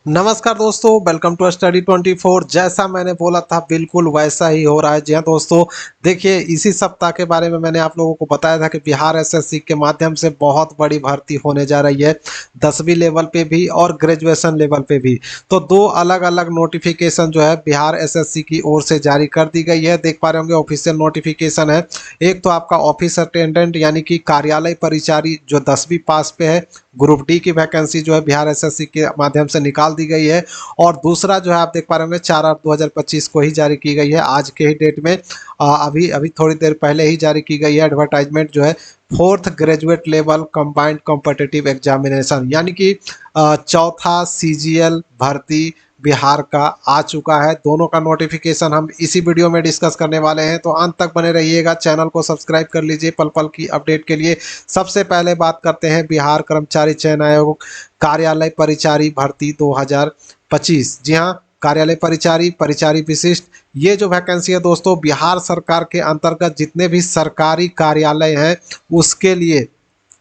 नमस्कार दोस्तों, welcome to study 24। जैसा मैंने बोला था बिल्कुल वैसा ही हो रहा है। जी हाँ दोस्तों, देखिए इसी सप्ताह के बारे में मैंने आप लोगों को बताया था कि बिहार एसएससी के माध्यम से बहुत बड़ी भर्ती होने जा रही है, 10वीं लेवल पे भी और ग्रेजुएशन लेवल पे भी। तो दो अलग अलग नोटिफिकेशन जो है बिहार एसएससी की ओर से जारी कर दी गई है। देख पा रहे होंगे ऑफिशियल नोटिफिकेशन है। एक तो आपका ऑफिस अटेंडेंट यानी कि कार्यालय परिचारी जो 10वीं पास पे है, ग्रुप डी की वैकेंसी जो है बिहार एसएससी के माध्यम से निकाल दी गई है। और दूसरा जो है आप देख पा रहे होंगे 4/8/2025 को ही जारी की गई है, आज के ही डेट में। अभी अभी थोड़ी देर पहले ही जारी की गई है एडवर्टाइजमेंट जो है, fourth graduate level combined competitive examination यानी कि चौथा सीजीएल भर्ती बिहार का आ चुका है। दोनों का नोटिफिकेशन हम इसी वीडियो में डिस्कस करने वाले हैं, तो अंत तक बने रहिएगा। चैनल को सब्सक्राइब कर लीजिए पल पल की अपडेट के लिए। सबसे पहले बात करते हैं बिहार कर्मचारी चयन आयोग कार्यालय परिचारी भर्ती 2025। जी हाँ, कार्यालय परिचारी, परिचारी विशिष्ट, ये जो वैकेंसी है दोस्तों बिहार सरकार के अंतर्गत जितने भी सरकारी कार्यालय हैं उसके लिए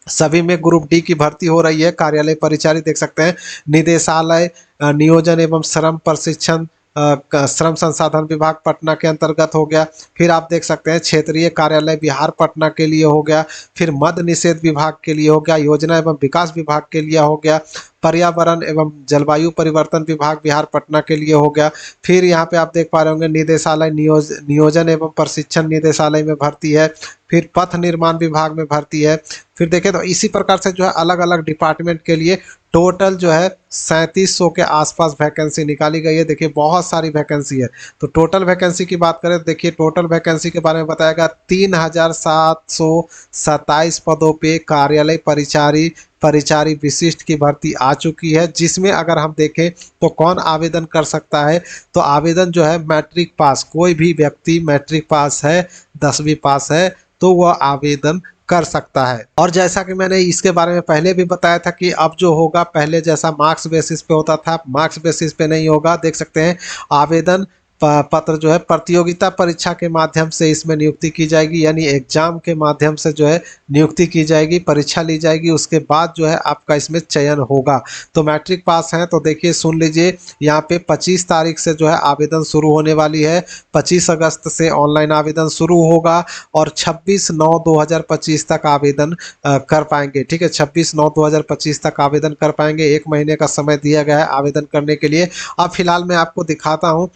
सभी में ग्रुप डी की भर्ती हो रही है। कार्यालय परिचारी देख सकते हैं, निदेशालय नियोजन एवं श्रम प्रशिक्षण श्रम संसाधन विभाग पटना के अंतर्गत हो गया। फिर आप देख सकते हैं क्षेत्रीय कार्यालय बिहार पटना के लिए हो गया। फिर मद्य निषेध विभाग के लिए हो गया, योजना एवं विकास विभाग के लिए हो गया, पर्यावरण एवं जलवायु परिवर्तन विभाग बिहार पटना के लिए हो गया। फिर यहाँ पे आप देख पा रहे होंगे निदेशालय नियोजन एवं प्रशिक्षण निदेशालय में भर्ती है। फिर पथ निर्माण विभाग में भर्ती है। फिर देखें तो इसी प्रकार से जो है अलग अलग डिपार्टमेंट के लिए टोटल जो है 3700 के आसपास वैकेंसी निकाली गई है। देखिए बहुत सारी वैकेंसी है। तो टोटल वैकेंसी की बात करें तो देखिए टोटल वैकेंसी के बारे में बताएगा 3727 पदों पे कार्यालय परिचारी परिचारी विशिष्ट की भर्ती आ चुकी है, जिसमें अगर हम देखें तो कौन आवेदन कर सकता है, तो आवेदन जो है मैट्रिक पास, कोई भी व्यक्ति मैट्रिक पास है, 10वीं पास है तो वह आवेदन कर सकता है। और जैसा कि मैंने इसके बारे में पहले भी बताया था कि अब जो होगा पहले जैसा मार्क्स बेसिस पे होता था, मार्क्स बेसिस पे नहीं होगा। देख सकते हैं आवेदन पत्र जो है प्रतियोगिता परीक्षा के माध्यम से इसमें नियुक्ति की जाएगी, यानी एग्जाम के माध्यम से जो है नियुक्ति की जाएगी, परीक्षा ली जाएगी, उसके बाद जो है आपका इसमें चयन होगा। तो मैट्रिक पास हैं तो देखिए सुन लीजिए, यहाँ पे 25 तारीख से जो है आवेदन शुरू होने वाली है। 25 अगस्त से ऑनलाइन आवेदन शुरू होगा और 26/9/2025 तक आवेदन कर पाएंगे। ठीक है, 26/9/2025 तक आवेदन कर पाएंगे। 1 महीने का समय दिया गया है आवेदन करने के लिए। अब फिलहाल मैं आपको दिखाता हूँ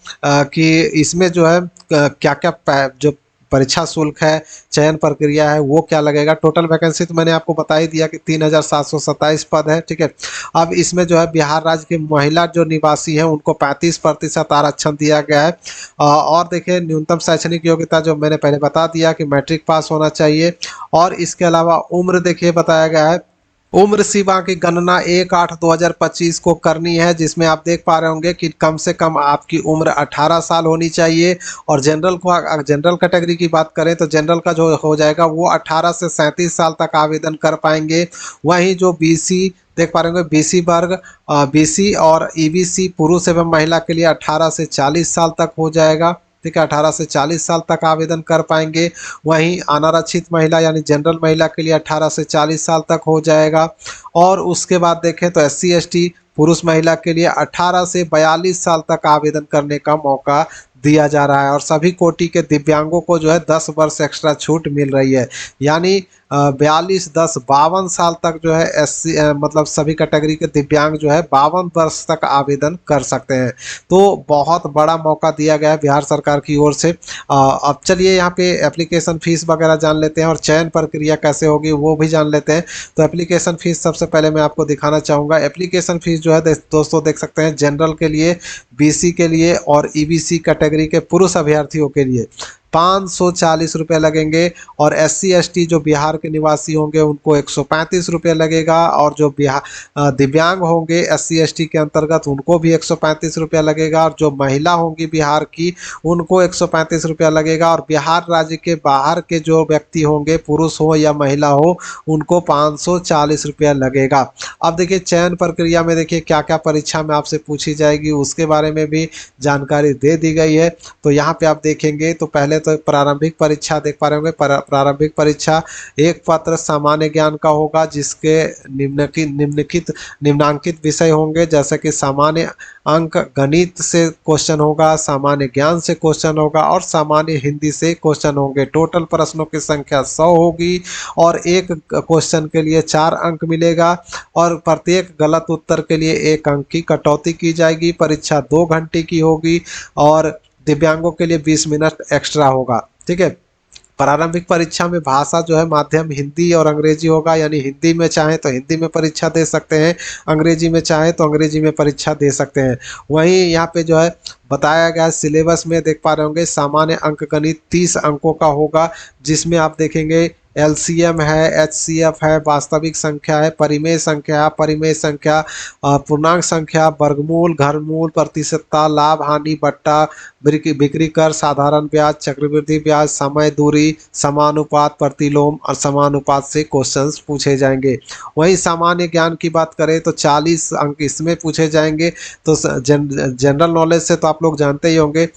कि इसमें जो है क्या क्या जो परीक्षा शुल्क है, चयन प्रक्रिया है, वो क्या लगेगा। टोटल वैकेंसी तो मैंने आपको बता ही दिया कि 3727 पद है। ठीक है, अब इसमें जो है बिहार राज्य की महिला जो निवासी हैं उनको 35% आरक्षण दिया गया है। और देखिए न्यूनतम शैक्षणिक योग्यता जो मैंने पहले बता दिया कि मैट्रिक पास होना चाहिए। और इसके अलावा उम्र देखिए बताया गया है, उम्र सीमा की गणना 1/8/2025 को करनी है, जिसमें आप देख पा रहे होंगे कि कम से कम आपकी उम्र 18 साल होनी चाहिए। और जनरल कैटेगरी की बात करें तो जनरल का जो हो जाएगा वो 18 से 37 साल तक आवेदन कर पाएंगे। वहीं जो बीसी देख पा रहे होंगे, बीसी वर्ग, बीसी और ईबीसी पुरुष एवं महिला के लिए 18 से 40 साल तक हो जाएगा। ठीक है, 18 से 40 साल तक आवेदन कर पाएंगे। वहीं अनारक्षित महिला यानी जनरल महिला के लिए 18 से 40 साल तक हो जाएगा। और उसके बाद देखें तो एससी एसटी पुरुष महिला के लिए 18 से 42 साल तक आवेदन करने का मौका दिया जा रहा है। और सभी कोटि के दिव्यांगों को जो है 10 वर्ष एक्स्ट्रा छूट मिल रही है, यानी 42 10 52 साल तक जो है एससी मतलब सभी कैटेगरी के दिव्यांग जो है 52 वर्ष तक आवेदन कर सकते हैं। तो बहुत बड़ा मौका दिया गया है बिहार सरकार की ओर से। अब चलिए यहाँ पे एप्लीकेशन फीस वगैरह जान लेते हैं और चयन प्रक्रिया कैसे होगी वो भी जान लेते हैं। तो एप्लीकेशन फीस सबसे पहले मैं आपको दिखाना चाहूँगा। एप्लीकेशन फीस जो है दोस्तों देख सकते हैं जनरल के लिए, बीसी के लिए और ईबीसी कैटेगरी के पुरुष अभ्यर्थियों के लिए 540 रुपये लगेंगे। और एससी एसटी जो बिहार के निवासी होंगे उनको 135 रुपये लगेगा। और जो बिहार दिव्यांग होंगे एससी एसटी के अंतर्गत उनको भी 135 रुपया लगेगा। और जो महिला होंगी बिहार की उनको 135 रुपया लगेगा। और बिहार राज्य के बाहर के जो व्यक्ति होंगे, पुरुष हो या महिला हो, उनको 540 रुपया लगेगा। अब देखिए चयन प्रक्रिया में देखिए क्या क्या परीक्षा में आपसे पूछी जाएगी उसके बारे में भी जानकारी दे दी गई है। तो यहाँ पे आप देखेंगे तो पहले तो प्रारंभिक परीक्षा देख पा रहे होंगे। प्रारंभिक परीक्षा एक पत्र सामान्य ज्ञान का होगा, जिसके निम्नांकित विषय होंगे, जैसे कि सामान्य अंक गणित से क्वेश्चन होगा, सामान्य ज्ञान से क्वेश्चन होगा और सामान्य हिंदी से क्वेश्चन होंगे। टोटल प्रश्नों की संख्या 100 होगी और एक क्वेश्चन के लिए 4 अंक मिलेगा और प्रत्येक गलत उत्तर के लिए 1 अंक की कटौती की जाएगी। परीक्षा 2 घंटे की होगी और दिव्यांगों के लिए 20 मिनट एक्स्ट्रा होगा। ठीक है। प्रारंभिक परीक्षा में भाषा जो है माध्यम हिंदी और अंग्रेजी होगा, यानी हिंदी में चाहें तो हिंदी में परीक्षा दे सकते हैं, अंग्रेजी में चाहें तो अंग्रेजी में परीक्षा दे सकते हैं। वहीं यहाँ पे जो है बताया गया सिलेबस में देख पा रहे होंगे, सामान्य अंक गणित 30 अंकों का होगा, जिसमें आप देखेंगे एलसीएम है, एचसीएफ है, वास्तविक संख्या है, परिमेय संख्या, पूर्णांक संख्या, वर्गमूल, घरमूल, प्रतिशतता, लाभ हानि बट्टा, बिक्री कर, साधारण ब्याज, चक्रवृद्धि ब्याज, समय, दूरी, समानुपात, प्रतिलोम और समानुपात से क्वेश्चंस पूछे जाएंगे। वहीं सामान्य ज्ञान की बात करें तो 40 अंक इसमें पूछे जाएंगे। तो जनरल नॉलेज से तो आप लोग जानते ही होंगे,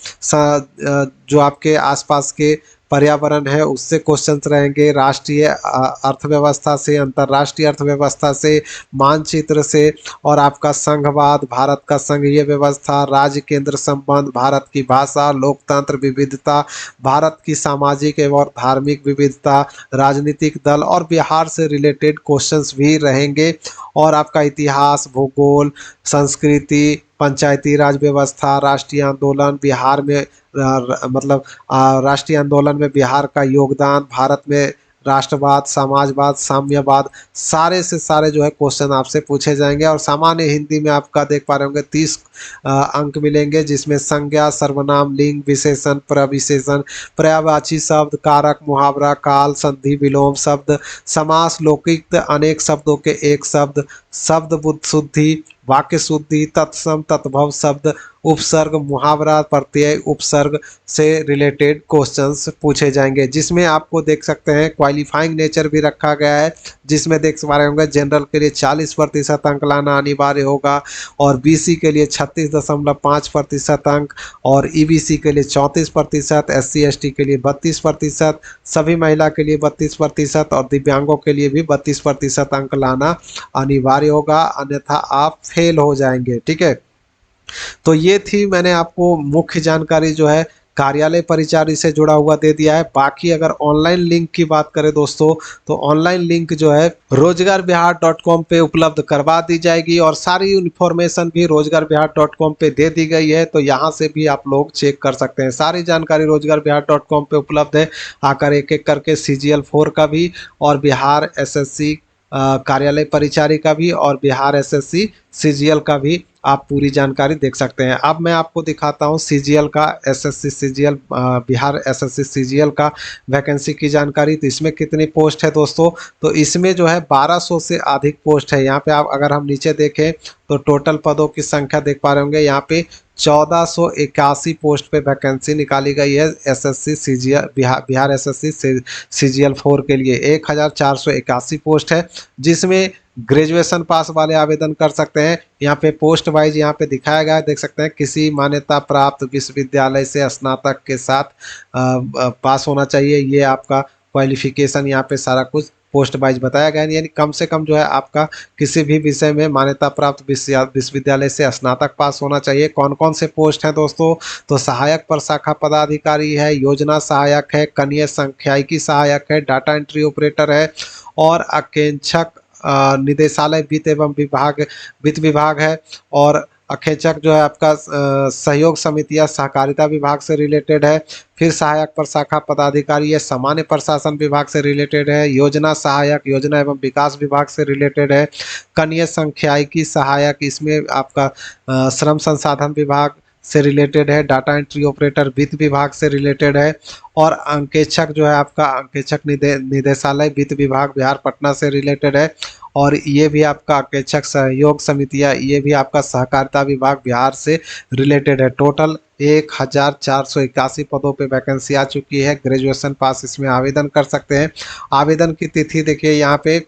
जो आपके आसपास के पर्यावरण है उससे क्वेश्चंस रहेंगे, राष्ट्रीय अर्थव्यवस्था से, अंतर्राष्ट्रीय अर्थव्यवस्था से, मानचित्र से और आपका संघवाद, भारत का संघीय व्यवस्था, राज्य केंद्र संबंध, भारत की भाषा, लोकतंत्र विविधता, भारत की सामाजिक एवं धार्मिक विविधता, राजनीतिक दल और बिहार से रिलेटेड क्वेश्चंस भी रहेंगे। और आपका इतिहास, भूगोल, संस्कृति, पंचायती राज व्यवस्था, राष्ट्रीय आंदोलन, बिहार में मतलब राष्ट्रीय आंदोलन में बिहार का योगदान, भारत में राष्ट्रवाद, समाजवाद, साम्यवाद, सारे से सारे जो है क्वेश्चन आपसे पूछे जाएंगे। और सामान्य हिंदी में आपका देख पा रहे होंगे 30 अंक मिलेंगे, जिसमें संज्ञा, सर्वनाम, लिंग, विशेषण, प्रविशेषण, पर्यायवाची शब्द, कारक, मुहावरा, काल, संधि, विलोम शब्द, समास, लौकिक, अनेक शब्दों के एक शब्द, शब्द बुद्ध शुद्धि, वाक्य शुद्धि, तत्सम, तत्भव शब्द, उपसर्ग, मुहावरा, प्रत्यय, उपसर्ग से रिलेटेड क्वेश्चंस पूछे जाएंगे, जिसमें आपको देख सकते हैं क्वालिफाइंग नेचर भी रखा गया है, जिसमें देख पा रहे होंगे जनरल के लिए 40% अंक लाना अनिवार्य होगा और बीसी के लिए 36.5% अंक और ईबीसी के लिए 34%, एससी एसटी के लिए 32%, सभी महिला के लिए 32% और दिव्यांगों के लिए भी 32% अंक लाना अनिवार्य होगा, अन्यथा आप फेल हो जाएंगे। ठीक है। तो ये थी मैंने आपको मुख्य जानकारी जो है कार्यालय परिचारी से जुड़ा हुआ दे दिया है। बाकी अगर ऑनलाइन लिंक की बात करें दोस्तों, तो ऑनलाइन लिंक जो है रोजगारबिहार.com पे उपलब्ध करवा दी जाएगी और सारी इन्फॉर्मेशन भी रोजगारबिहार.com पे दे दी गई है, तो यहाँ से भी आप लोग चेक कर सकते हैं। सारी जानकारी रोजगारबिहार.com पे उपलब्ध है। आकर एक एक करके CGL 4 का भी और बिहार SSC कार्यालय परिचारी का भी और बिहार SSC CGL का भी आप पूरी जानकारी देख सकते हैं। अब मैं आपको दिखाता हूं CGL का, SSC CGL Bihar SSC CGL का वैकेंसी की जानकारी। तो इसमें कितनी पोस्ट है दोस्तों, तो इसमें जो है 1200 से अधिक पोस्ट है। यहाँ पे आप अगर हम नीचे देखें तो टोटल पदों की संख्या देख पा रहे होंगे, यहाँ पे 1481 पोस्ट पे वैकेंसी निकाली गई है SSC CGL Bihar SSC CGL 4 के लिए 1481 पोस्ट है, जिसमें ग्रेजुएशन पास वाले आवेदन कर सकते हैं। यहाँ पे पोस्ट वाइज यहाँ पे दिखाया गया है, देख सकते हैं किसी मान्यता प्राप्त विश्वविद्यालय से स्नातक के साथ पास होना चाहिए। ये आपका क्वालिफिकेशन यहाँ पे सारा कुछ पोस्ट वाइज बताया गया है, यानी कम से कम जो है आपका किसी भी विषय में मान्यता प्राप्त विश्वविद्यालय से स्नातक पास होना चाहिए। कौन कौन से पोस्ट हैं दोस्तों, तो सहायक प्रशाखा पदाधिकारी है, योजना सहायक है, कनीय संख्यायिकी सहायक है, डाटा एंट्री ऑपरेटर है और अंकेक्षक निदेशालय वित्त विभाग है और अंकेक्षक जो है आपका सहयोग समितियां सहकारिता विभाग से रिलेटेड है। फिर सहायक प्रशाखा पदाधिकारी है, सामान्य प्रशासन विभाग से रिलेटेड है। योजना सहायक योजना एवं विकास विभाग से रिलेटेड है। कनीय संख्यायिकी सहायक, इसमें आपका श्रम संसाधन विभाग से रिलेटेड है। डाटा एंट्री ऑपरेटर वित्त विभाग से रिलेटेड है और अंकेक्षक जो है आपका अंकेक्षक निदेशालय वित्त विभाग बिहार पटना से रिलेटेड है और ये भी आपका अंकेक्षक सहयोग समितियां, ये भी आपका सहकारिता विभाग बिहार से रिलेटेड है। टोटल 1481 पदों पे वैकेंसी आ चुकी है। ग्रेजुएशन पास इसमें आवेदन कर सकते हैं। आवेदन की तिथि देखिए यहाँ पे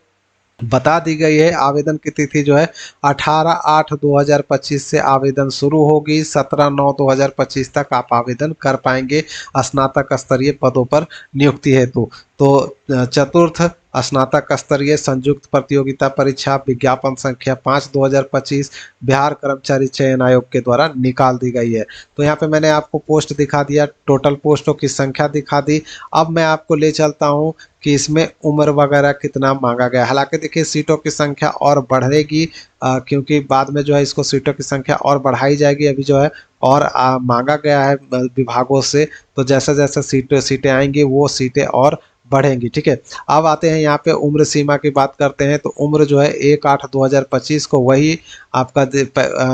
बता दी गई है। आवेदन की तिथि जो है 18/8/2025 से आवेदन शुरू होगी। 17/9/2025 तक आप आवेदन कर पाएंगे स्नातक स्तरीय पदों पर नियुक्ति हेतु। तो चतुर्थ स्नातक स्तरीय संयुक्त प्रतियोगिता परीक्षा विज्ञापन संख्या 5/2025 बिहार कर्मचारी चयन आयोग के द्वारा निकाल दी गई है। तो यहाँ पे मैंने आपको पोस्ट दिखा दिया, टोटल पोस्टों की संख्या दिखा दी। अब मैं आपको ले चलता हूँ कि इसमें उम्र वगैरह कितना मांगा गया। हालांकि देखिए सीटों की संख्या और बढ़ेगी, क्योंकि बाद में जो है इसको सीटों की संख्या और बढ़ाई जाएगी। अभी जो है और मांगा गया है विभागों से, तो जैसे जैसे सीटें आएंगी वो सीटें और बढ़ेंगी। ठीक है, अब आते हैं यहाँ पे उम्र सीमा की बात करते हैं। तो उम्र जो है 1/8/2025 को वही आपका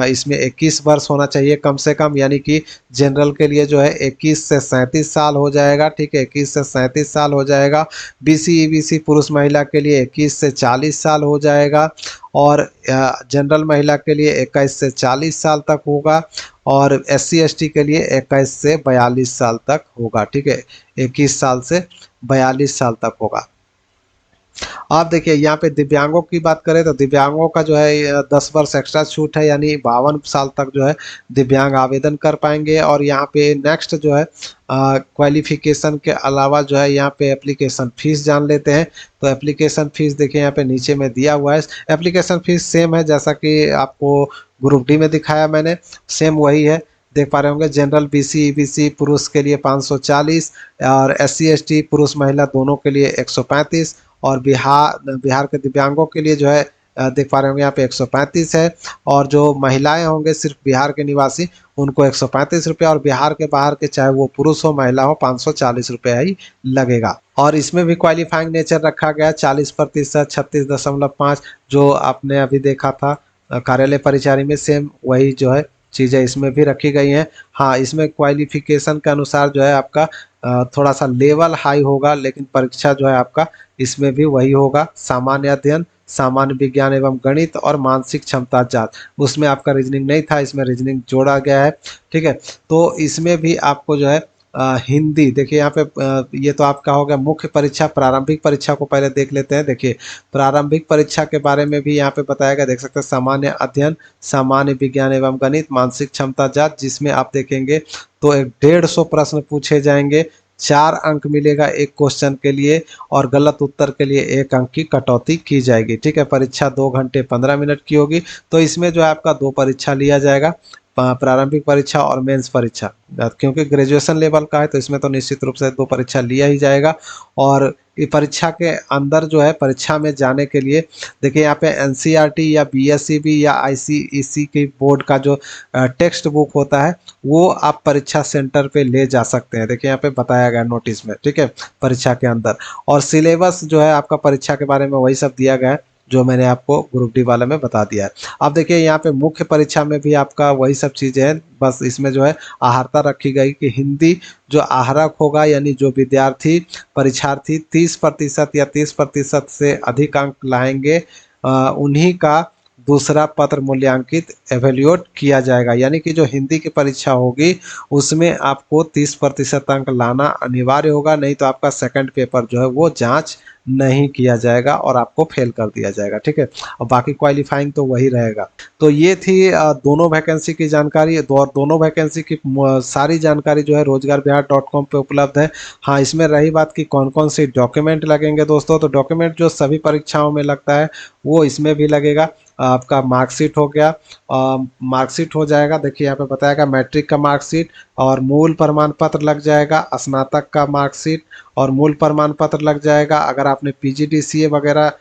इसमें 21 वर्ष होना चाहिए कम से कम, यानी कि जनरल के लिए जो है 21 से 37 साल हो जाएगा। ठीक है, 21 से 37 साल हो जाएगा। बीसी ईबीसी पुरुष महिला के लिए 21 से 40 साल हो जाएगा, और जनरल महिला के लिए 21 से 40 साल तक होगा, और एससी एसटी के लिए 21 से 42 साल तक होगा। ठीक है, 21 साल से 42 साल तक होगा। आप देखिए यहाँ पे दिव्यांगों की बात करें तो दिव्यांगों का जो है 10 वर्ष एक्स्ट्रा छूट है, यानी 52 साल तक जो है दिव्यांग आवेदन कर पाएंगे। और यहाँ पे नेक्स्ट जो है क्वालिफिकेशन के अलावा जो है यहाँ पे एप्लीकेशन फीस जान लेते हैं। तो एप्लीकेशन फीस देखिए यहाँ पे नीचे में दिया हुआ है। एप्लीकेशन फीस सेम है जैसा कि आपको ग्रुप डी में दिखाया मैंने, सेम वही है। देख पा रहे होंगे, जनरल बीसी ईबीसी पुरुष के लिए 540, और एससी एसटी पुरुष महिला दोनों के लिए 135, और बिहार के दिव्यांगों के लिए जो है देख पा रहे होंगे यहाँ पे 135 है। और जो महिलाएं होंगे सिर्फ बिहार के निवासी, उनको 135 रुपये, और बिहार के बाहर के चाहे वो पुरुष हो महिला हो 540 रुपये ही लगेगा। और इसमें भी क्वालिफाइंग नेचर रखा गया 40%, 36.5 जो आपने अभी देखा था कार्यालय परिचारी में, सेम वही जो है चीज़ें इसमें भी रखी गई हैं। हाँ, इसमें क्वालिफिकेशन के अनुसार जो है आपका थोड़ा सा लेवल हाई होगा, लेकिन परीक्षा जो है आपका इसमें भी वही होगा। सामान्य अध्ययन, सामान्य विज्ञान एवं गणित, और मानसिक क्षमता जांच। उसमें आपका रीजनिंग नहीं था, इसमें रीजनिंग जोड़ा गया है। ठीक है, तो इसमें भी आपको जो है हिंदी देखिए यहाँ पे ये तो आपका हो गया मुख्य परीक्षा। प्रारंभिक परीक्षा को पहले देख लेते हैं। देखिए प्रारंभिक परीक्षा के बारे में भी यहाँ पे बताया गया, देख सकते हैं सामान्य अध्ययन, सामान्य विज्ञान एवं गणित, मानसिक क्षमता जांच, जिसमें आप देखेंगे तो 150 प्रश्न पूछे जाएंगे। 4 अंक मिलेगा एक क्वेश्चन के लिए, और गलत उत्तर के लिए 1 अंक की कटौती की जाएगी। ठीक है, परीक्षा 2 घंटे 15 मिनट की होगी। तो इसमें जो है आपका 2 परीक्षा लिया जाएगा, प्रारंभिक परीक्षा और मेंस परीक्षा। क्योंकि ग्रेजुएशन लेवल का है तो इसमें तो निश्चित रूप से 2 परीक्षा लिया ही जाएगा। और ये परीक्षा के अंदर जो है परीक्षा में जाने के लिए देखिए यहाँ पे एनसीईआरटी या बीएसईबी या आईसीएसई की बोर्ड का जो टेक्स्ट बुक होता है वो आप परीक्षा सेंटर पे ले जा सकते हैं। देखिए यहाँ पे बताया गया नोटिस में। ठीक है, परीक्षा के अंदर, और सिलेबस जो है आपका परीक्षा के बारे में वही सब दिया गया है जो मैंने आपको ग्रुप डी वाले में बता दिया है। अब देखिए यहाँ पे मुख्य परीक्षा में भी आपका वही सब चीज़ें हैं, बस इसमें जो है आहर्ता रखी गई कि हिंदी जो आहरक होगा, यानी जो विद्यार्थी परीक्षार्थी 30% या 30% से अधिक अंक लाएंगे उन्हीं का दूसरा पत्र मूल्यांकित एवेल्यूएट किया जाएगा। यानी कि जो हिंदी की परीक्षा होगी उसमें आपको 30% अंक लाना अनिवार्य होगा, नहीं तो आपका सेकंड पेपर जो है वो जांच नहीं किया जाएगा और आपको फेल कर दिया जाएगा। ठीक है, और बाकी क्वालिफाइंग तो वही रहेगा। तो ये थी दोनों वैकेंसी की जानकारी। दोनों वैकेंसी की सारी जानकारी जो है रोजगारबिहार.com पे उपलब्ध है। हाँ, इसमें रही बात कि कौन कौन से डॉक्यूमेंट लगेंगे दोस्तों, तो डॉक्यूमेंट जो सभी परीक्षाओं में लगता है वो इसमें भी लगेगा। आपका मार्कशीट हो गया, मार्कशीट हो जाएगा। देखिए यहाँ पे बताएगा मैट्रिक का मार्कशीट, और मूल प्रमाण पत्र लग जाएगा, स्नातक का मार्कशीट और मूल प्रमाण पत्र लग जाएगा। अगर आपने पीजीडीसीए वगैरह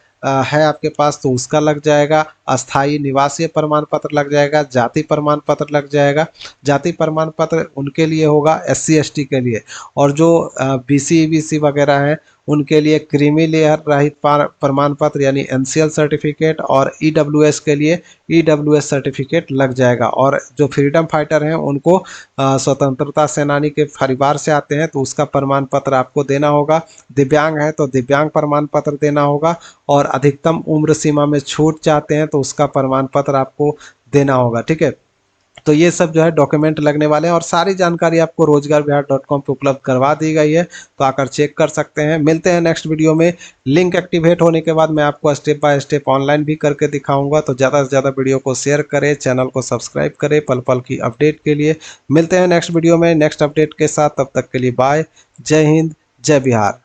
है आपके पास तो उसका लग जाएगा। अस्थाई निवासीय प्रमाण पत्र लग जाएगा। जाति प्रमाण पत्र लग जाएगा। जाति प्रमाण पत्र उनके लिए होगा एससी एसटी के लिए, और जो बीसी ईबीसी वगैरह हैं उनके लिए क्रीमी लेयर रहित प्रमाण पत्र यानी एनसीएल सर्टिफिकेट, और ईडब्ल्यूएस के लिए ईडब्ल्यूएस सर्टिफिकेट लग जाएगा। और जो फ्रीडम फाइटर हैं उनको स्वतंत्रता सेनानी के परिवार से आते हैं तो उसका प्रमाण पत्र आपको देना होगा। दिव्यांग है तो दिव्यांग प्रमाण पत्र देना होगा, और अधिकतम उम्र सीमा में छूट चाहते हैं तो उसका प्रमाण पत्र आपको देना होगा। ठीक है, तो ये सब जो है डॉक्यूमेंट लगने वाले हैं और सारी जानकारी आपको रोजगारबिहार.com पे उपलब्ध करवा दी गई है, तो आकर चेक कर सकते हैं। मिलते हैं नेक्स्ट वीडियो में। लिंक एक्टिवेट होने के बाद मैं आपको स्टेप बाय स्टेप ऑनलाइन भी करके दिखाऊंगा, तो ज़्यादा से ज़्यादा वीडियो को शेयर करें, चैनल को सब्सक्राइब करें पल पल की अपडेट के लिए। मिलते हैं नेक्स्ट वीडियो में नेक्स्ट अपडेट के साथ, तब तक के लिए बाय। जय हिंद, जय बिहार।